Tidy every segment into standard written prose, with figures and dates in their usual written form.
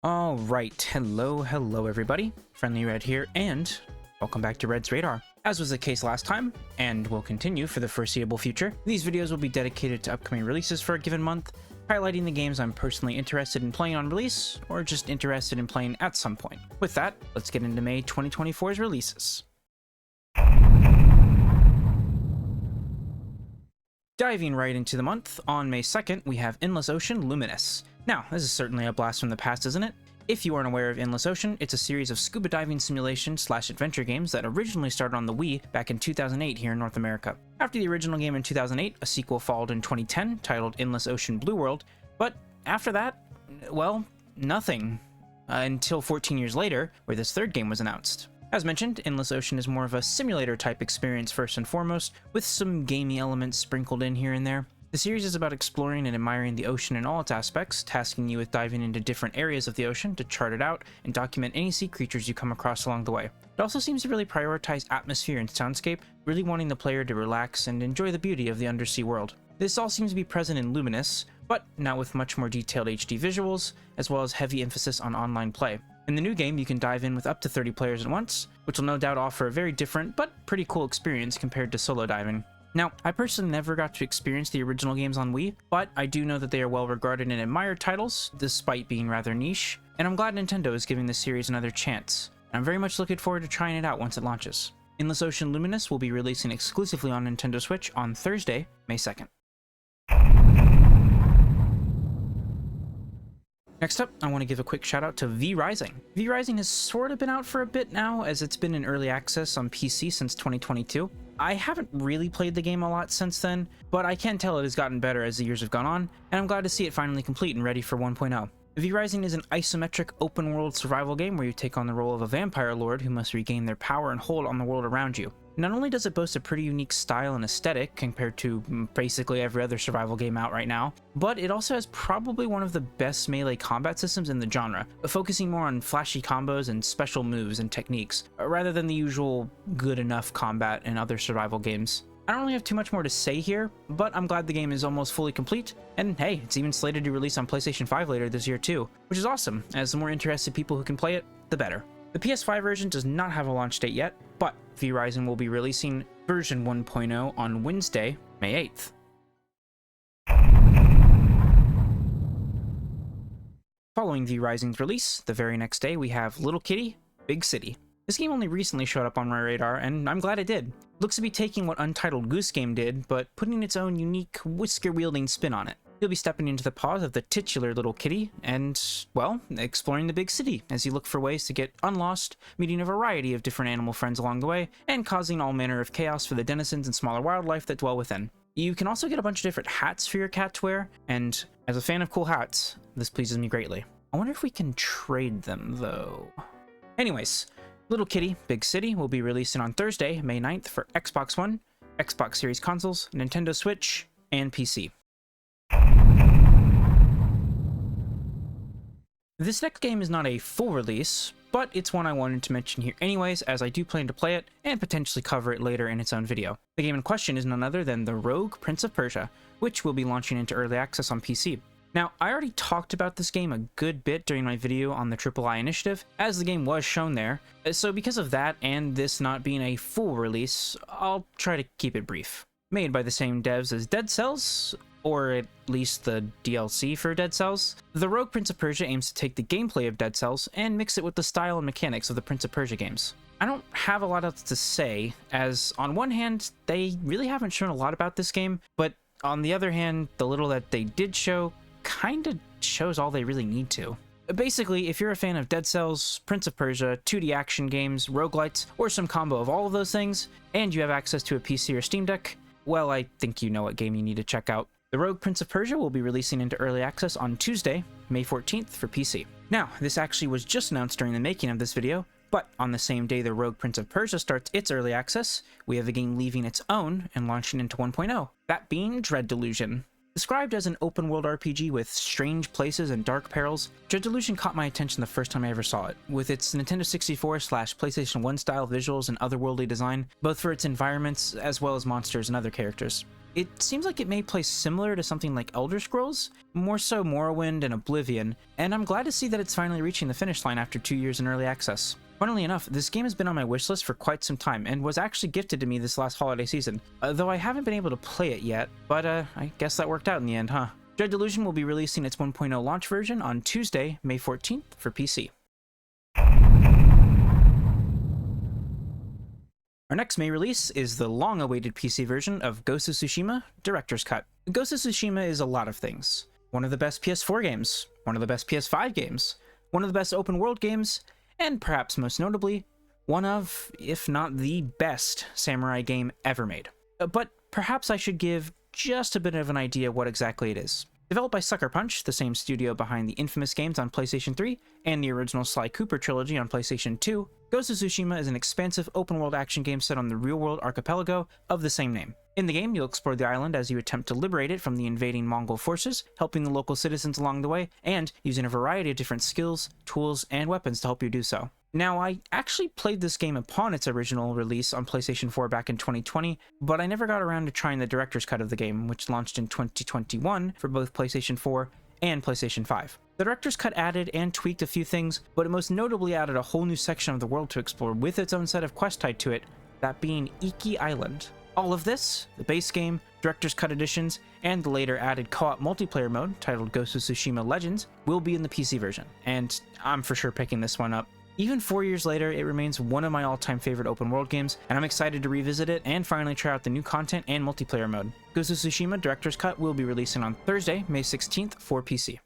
Alright, hello everybody, Friendly Red here, and welcome back to Red's Radar. As was the case last time, and will continue for the foreseeable future, these videos will be dedicated to upcoming releases for a given month, highlighting the games I'm personally interested in playing on release, or just interested in playing at some point. With that, let's get into May 2024's releases. Diving right into the month, on May 2nd, we have Endless Ocean Luminous. Now, this is certainly a blast from the past, isn't it? If you aren't aware of Endless Ocean, it's a series of scuba diving simulation/adventure games that originally started on the Wii back in 2008 here in North America. After the original game in 2008, a sequel followed in 2010 titled Endless Ocean Blue World, but after that, well, nothing. Until 14 years later, where this third game was announced. As mentioned, Endless Ocean is more of a simulator-type experience first and foremost, with some gamey elements sprinkled in here and there. The series is about exploring and admiring the ocean in all its aspects, tasking you with diving into different areas of the ocean to chart it out and document any sea creatures you come across along the way. It also seems to really prioritize atmosphere and soundscape, really wanting the player to relax and enjoy the beauty of the undersea world. This all seems to be present in Luminous, but now with much more detailed HD visuals, as well as heavy emphasis on online play. In the new game, you can dive in with up to 30 players at once, which will no doubt offer a very different but pretty cool experience compared to solo diving. Now, I personally never got to experience the original games on Wii, but I do know that they are well regarded and admired titles, despite being rather niche, and I'm glad Nintendo is giving this series another chance. I'm very much looking forward to trying it out once it launches. Endless Ocean Luminous will be releasing exclusively on Nintendo Switch on Thursday, May 2nd. Next up, I want to give a quick shout out to V Rising. V Rising has sort of been out for a bit now, as it's been in early access on PC since 2022. I haven't really played the game a lot since then, but I can tell it has gotten better as the years have gone on, and I'm glad to see it finally complete and ready for 1.0. V Rising is an isometric open-world survival game where you take on the role of a vampire lord who must regain their power and hold on the world around you. Not only does it boast a pretty unique style and aesthetic compared to basically every other survival game out right now, but it also has probably one of the best melee combat systems in the genre, focusing more on flashy combos and special moves and techniques, rather than the usual good enough combat in other survival games. I don't really have too much more to say here, but I'm glad the game is almost fully complete, and hey, it's even slated to release on PlayStation 5 later this year too, which is awesome, as the more interested people who can play it, the better. The PS5 version does not have a launch date yet, but V Rising will be releasing version 1.0 on Wednesday, May 8th. Following V Rising's release, the very next day we have Little Kitty, Big City. This game only recently showed up on my radar, and I'm glad it did. It looks to be taking what Untitled Goose game did, but putting its own unique whisker-wielding spin on it. You'll be stepping into the paws of the titular Little Kitty and, well, exploring the big city as you look for ways to get unlost, meeting a variety of different animal friends along the way, and causing all manner of chaos for the denizens and smaller wildlife that dwell within. You can also get a bunch of different hats for your cat to wear, and as a fan of cool hats, this pleases me greatly. I wonder if we can trade them, though. Anyways, Little Kitty, Big City will be releasing on Thursday, May 9th for Xbox One, Xbox Series consoles, Nintendo Switch, and PC. This next game is not a full release, but it's one I wanted to mention here anyways, as I do plan to play it and potentially cover it later in its own video. The game in question is none other than The Rogue Prince of Persia, which will be launching into early access on PC. Now, I already talked about this game a good bit during my video on the III Initiative, as the game was shown there, so because of that and this not being a full release, I'll try to keep it brief. Made by the same devs as Dead Cells, or at least the DLC for Dead Cells, The Rogue Prince of Persia aims to take the gameplay of Dead Cells and mix it with the style and mechanics of the Prince of Persia games. I don't have a lot else to say, as on one hand, they really haven't shown a lot about this game, but on the other hand, the little that they did show kinda shows all they really need to. Basically, if you're a fan of Dead Cells, Prince of Persia, 2D action games, roguelites, or some combo of all of those things, and you have access to a PC or Steam Deck, well, I think you know what game you need to check out. The Rogue Prince of Persia will be releasing into early access on Tuesday, May 14th for PC. Now, this actually was just announced during the making of this video, but on the same day the Rogue Prince of Persia starts its early access, we have the game leaving its own and launching into 1.0, that being Delusion. Described as an open-world RPG with strange places and dark perils, Delusion caught my attention the first time I ever saw it, with its Nintendo 64/PlayStation 1 style visuals and otherworldly design, both for its environments as well as monsters and other characters. It seems like it may play similar to something like Elder Scrolls, more so Morrowind and Oblivion, and I'm glad to see that it's finally reaching the finish line after 2 years in early access. Funnily enough, this game has been on my wishlist for quite some time and was actually gifted to me this last holiday season, though I haven't been able to play it yet, but I guess that worked out in the end, huh? Delusion will be releasing its 1.0 launch version on Tuesday, May 14th for PC. Our next May release is the long-awaited PC version of Ghost of Tsushima Director's Cut. Ghost of Tsushima is a lot of things. One of the best PS4 games, one of the best PS5 games, one of the best open-world games, and perhaps most notably, one of, if not the best, samurai game ever made. But perhaps I should give just a bit of an idea what exactly it is. Developed by Sucker Punch, the same studio behind the infamous games on PlayStation 3 and the original Sly Cooper trilogy on PlayStation 2, Ghost of Tsushima is an expansive open-world action game set on the real-world archipelago of the same name. In the game, you'll explore the island as you attempt to liberate it from the invading Mongol forces, helping the local citizens along the way, and using a variety of different skills, tools, and weapons to help you do so. Now, I actually played this game upon its original release on PlayStation 4 back in 2020, but I never got around to trying the director's cut of the game, which launched in 2021 for both PlayStation 4 and PlayStation 5. The director's cut added and tweaked a few things, but it most notably added a whole new section of the world to explore with its own set of quests tied to it, that being Iki Island. All of this, the base game, director's cut editions, and the later added co-op multiplayer mode, titled Ghost of Tsushima Legends, will be in the PC version, and I'm for sure picking this one up. Even 4 years later, it remains one of my all-time favorite open-world games, and I'm excited to revisit it and finally try out the new content and multiplayer mode. Ghost of Tsushima Director's Cut will be releasing on Thursday, May 16th for PC.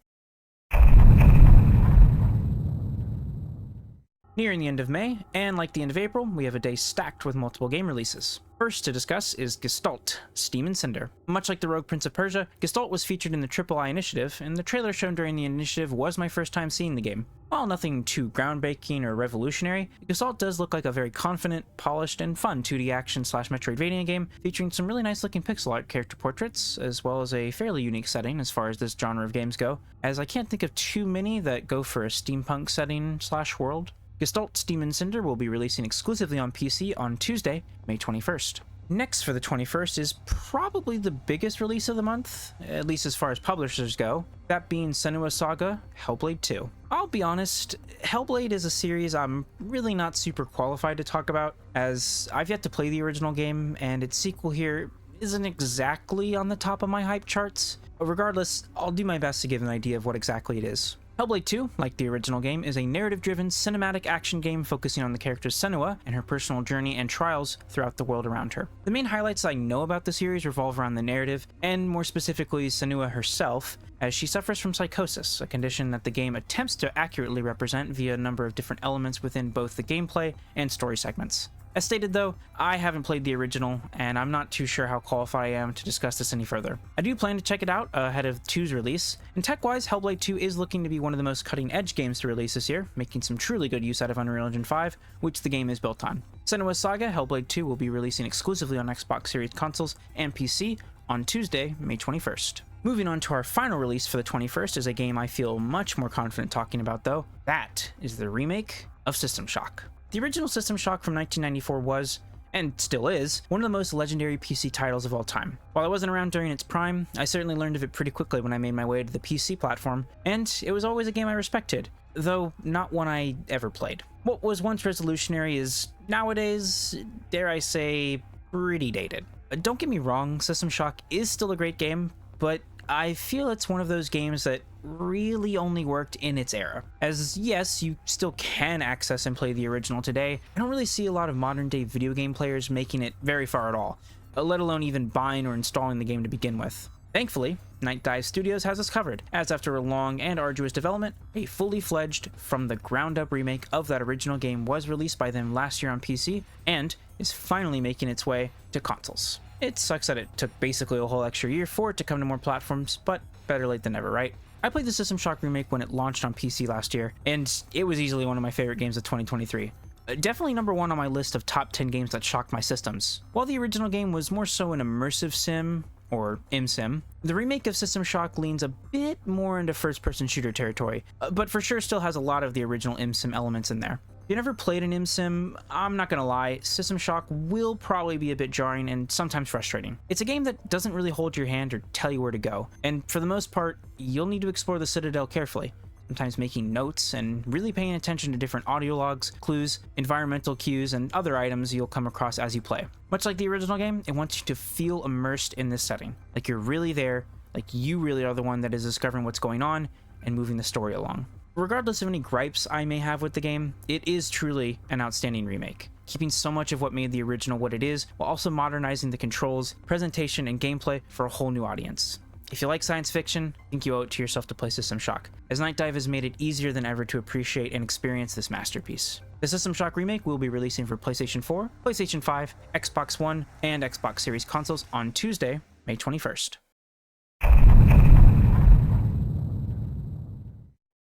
Nearing the end of May, and like the end of April, we have a day stacked with multiple game releases. First to discuss is Gestalt, Steam and Cinder. Much like the Rogue Prince of Persia, Gestalt was featured in the III Initiative, and the trailer shown during the initiative was my first time seeing the game. While nothing too groundbreaking or revolutionary, Gestalt does look like a very confident, polished, and fun 2D action/Metroidvania game, featuring some really nice looking pixel art character portraits, as well as a fairly unique setting as far as this genre of games go, as I can't think of too many that go for a steampunk setting/world. Gestalt Steam and Cinder will be releasing exclusively on PC on Tuesday, May 21st. Next for the 21st is probably the biggest release of the month, at least as far as publishers go, that being Senua's Saga Hellblade 2. I'll be honest, Hellblade is a series I'm really not super qualified to talk about, as I've yet to play the original game, and its sequel here isn't exactly on the top of my hype charts. Regardless, I'll do my best to give an idea of what exactly it is. Hellblade 2, like the original game, is a narrative-driven cinematic action game focusing on the character Senua and her personal journey and trials throughout the world around her. The main highlights I know about the series revolve around the narrative, and more specifically Senua herself, as she suffers from psychosis, a condition that the game attempts to accurately represent via a number of different elements within both the gameplay and story segments. As stated though, I haven't played the original, and I'm not too sure how qualified I am to discuss this any further. I do plan to check it out ahead of 2's release, and tech-wise, Hellblade 2 is looking to be one of the most cutting-edge games to release this year, making some truly good use out of Unreal Engine 5, which the game is built on. Senua's Saga Hellblade 2 will be releasing exclusively on Xbox Series consoles and PC on Tuesday, May 21st. Moving on to our final release for the 21st is a game I feel much more confident talking about though. That is the remake of System Shock. The original System Shock from 1994 was, and still is, one of the most legendary PC titles of all time. While I wasn't around during its prime, I certainly learned of it pretty quickly when I made my way to the PC platform, and it was always a game I respected, though not one I ever played. What was once revolutionary is nowadays, dare I say, pretty dated. Don't get me wrong, System Shock is still a great game, but I feel it's one of those games that really only worked in its era. As yes, you still can access and play the original today, I don't really see a lot of modern day video game players making it very far at all, let alone even buying or installing the game to begin with. Thankfully, Night Dive Studios has us covered, as after a long and arduous development, a fully fledged, from the ground up remake of that original game was released by them last year on PC, and is finally making its way to consoles. It sucks that it took basically a whole extra year for it to come to more platforms, but better late than never, right? I played the System Shock remake when it launched on PC last year, and it was easily one of my favorite games of 2023. Definitely number one on my list of top 10 games that shocked my systems. While the original game was more so an immersive sim, or ImSim, the remake of System Shock leans a bit more into first-person shooter territory, but for sure still has a lot of the original ImSim elements in there. If you never played an ImSim, I'm not gonna lie, System Shock will probably be a bit jarring and sometimes frustrating. It's a game that doesn't really hold your hand or tell you where to go, and for the most part, you'll need to explore the Citadel carefully, sometimes making notes and really paying attention to different audio logs, clues, environmental cues, and other items you'll come across as you play. Much like the original game, it wants you to feel immersed in this setting, like you're really there, like you really are the one that is discovering what's going on and moving the story along. Regardless of any gripes I may have with the game, it is truly an outstanding remake, keeping so much of what made the original what it is, while also modernizing the controls, presentation, and gameplay for a whole new audience. If you like science fiction, I think you owe it to yourself to play System Shock, as Night Dive has made it easier than ever to appreciate and experience this masterpiece. The System Shock remake will be releasing for PlayStation 4, PlayStation 5, Xbox One, and Xbox Series consoles on Tuesday, May 21st.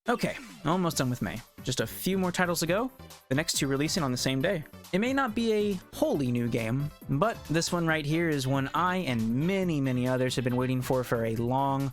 Okay, almost done with May. Just a few more titles to go, the next two releasing on the same day. It may not be a wholly new game, but this one right here is one I and many others have been waiting for a long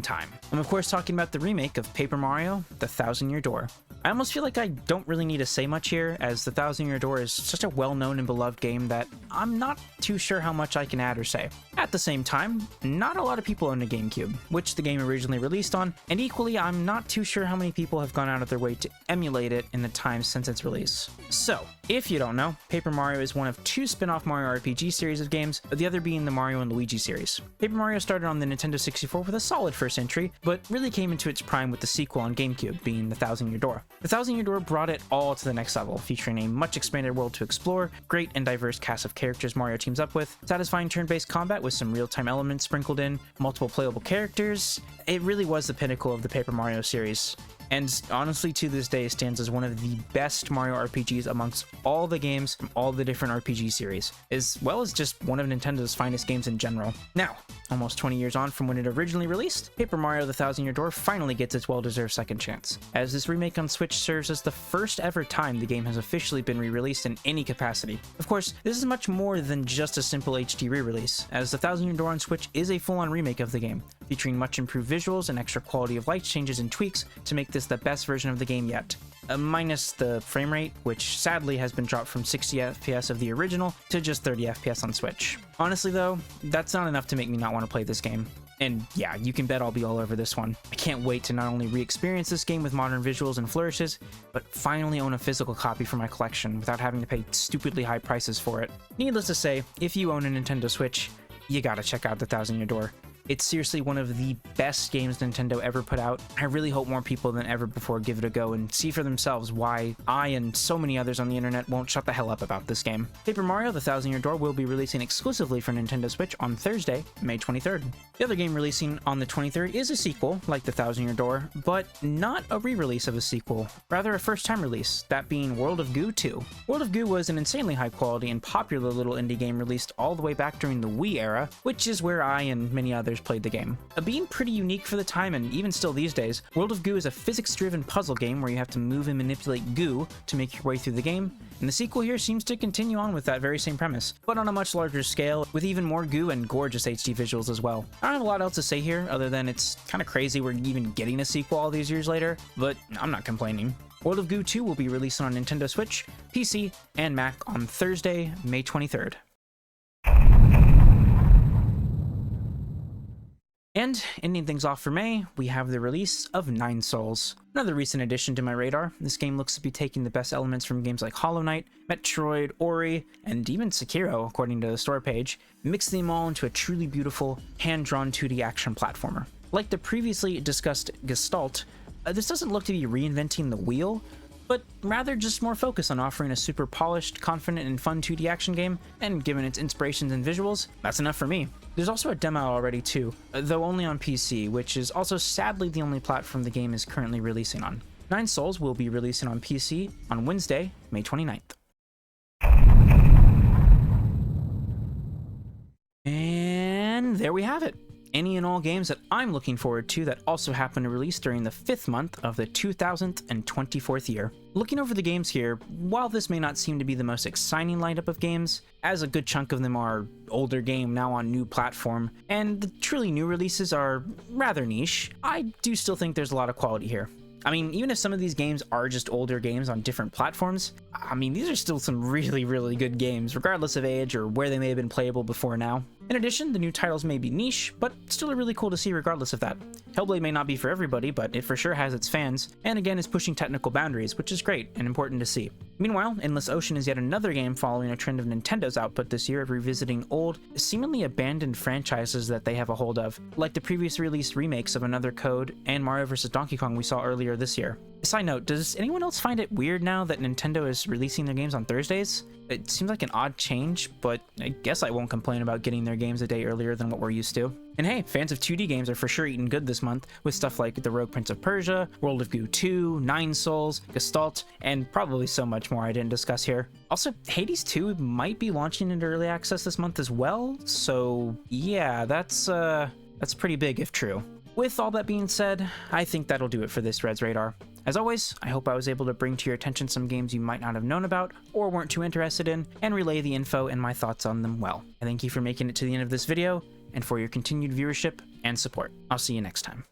time. I'm of course talking about the remake of Paper Mario: The Thousand-Year Door. I almost feel like I don't really need to say much here, as The Thousand-Year Door is such a well-known and beloved game that I'm not too sure how much I can add or say. At the same time, not a lot of people own a GameCube, which the game originally released on, and equally I'm not too sure how many people have gone out of their way to emulate it in the time since its release. So, if you don't know, Paper Mario is one of two spin-off Mario RPG series of games, the other being the Mario and Luigi series. Paper Mario started on the Nintendo 64 with a solid first entry, but really came into its prime with the sequel on GameCube, being The Thousand-Year Door. The Thousand-Year Door brought it all to the next level, featuring a much expanded world to explore, great and diverse cast of characters Mario teams up with, satisfying turn-based combat with some real-time elements sprinkled in, multiple playable characters. It really was the pinnacle of the Paper Mario series, and honestly to this day stands as one of the best Mario RPGs amongst all the games from all the different RPG series, as well as just one of Nintendo's finest games in general. Now, almost 20 years on from when it originally released, Paper Mario: The Thousand-Year Door finally gets its well-deserved second chance, as this remake on Switch serves as the first ever time the game has officially been re-released in any capacity. Of course, this is much more than just a simple HD re-release, as The Thousand-Year Door on Switch is a full-on remake of the game, featuring much improved visuals and extra quality of life changes and tweaks to make this the best version of the game yet. Minus the frame rate, which sadly has been dropped from 60 FPS of the original to just 30 FPS on Switch. Honestly though, that's not enough to make me not want to play this game. And yeah, you can bet I'll be all over this one. I can't wait to not only re-experience this game with modern visuals and flourishes, but finally own a physical copy for my collection without having to pay stupidly high prices for it. Needless to say, if you own a Nintendo Switch, you gotta check out The Thousand-Year Door. It's seriously one of the best games Nintendo ever put out. I really hope more people than ever before give it a go and see for themselves why I and so many others on the internet won't shut the hell up about this game. Paper Mario: The Thousand-Year Door will be releasing exclusively for Nintendo Switch on Thursday, May 23rd. The other game releasing on the 23rd is a sequel, like The Thousand-Year Door, but not a re-release of a sequel, rather a first-time release, that being World of Goo 2. World of Goo was an insanely high-quality and popular little indie game released all the way back during the Wii era, which is where I and many others played the game. Being pretty unique for the time and even still these days, World of Goo is a physics-driven puzzle game where you have to move and manipulate goo to make your way through the game, and the sequel here seems to continue on with that very same premise, but on a much larger scale, with even more goo and gorgeous HD visuals as well. I don't have a lot else to say here, other than it's kind of crazy we're even getting a sequel all these years later, but I'm not complaining. World of Goo 2 will be released on Nintendo Switch, PC, and Mac on Thursday, May 23rd. And ending things off for May, we have the release of Nine Souls. Another recent addition to my radar. This game looks to be taking the best elements from games like Hollow Knight, Metroid, Ori, and even Sekiro, according to the store page, mixing them all into a truly beautiful, hand-drawn 2D action platformer. Like the previously discussed Gestalt, this doesn't look to be reinventing the wheel, but rather just more focus on offering a super polished, confident, and fun 2D action game, and given its inspirations and visuals, that's enough for me. There's also a demo already too, though only on PC, which is also sadly the only platform the game is currently releasing on. Nine Souls will be releasing on PC on Wednesday, May 29th. And there we have it. Any and all games that I'm looking forward to that also happen to release during the 5th month of the 2024th year. Looking over the games here, while this may not seem to be the most exciting lineup of games, as a good chunk of them are older game now on new platform, and the truly new releases are rather niche, I do still think there's a lot of quality here. I mean, even if some of these games are just older games on different platforms, I mean, these are still some really, really good games, regardless of age or where they may have been playable before now. In addition, the new titles may be niche, but still are really cool to see regardless of that. Hellblade may not be for everybody, but it for sure has its fans, and again is pushing technical boundaries, which is great and important to see. Meanwhile, Endless Ocean is yet another game following a trend of Nintendo's output this year of revisiting old, seemingly abandoned franchises that they have a hold of, like the previously released remakes of Another Code and Mario vs. Donkey Kong we saw earlier this year. Side note, does anyone else find it weird now that Nintendo is releasing their games on Thursdays? It seems like an odd change, but I guess I won't complain about getting their games a day earlier than what we're used to. And hey, fans of 2D games are for sure eating good this month, with stuff like The Rogue Prince of Persia, World of Goo 2, Nine Souls, Gestalt, and probably so much more I didn't discuss here. Also, Hades 2 might be launching into early access this month as well, so yeah, that's pretty big if true. With all that being said, I think that'll do it for this Reds Radar. As always, I hope I was able to bring to your attention some games you might not have known about or weren't too interested in, and relay the info and my thoughts on them well. I thank you for making it to the end of this video, and for your continued viewership and support. I'll see you next time.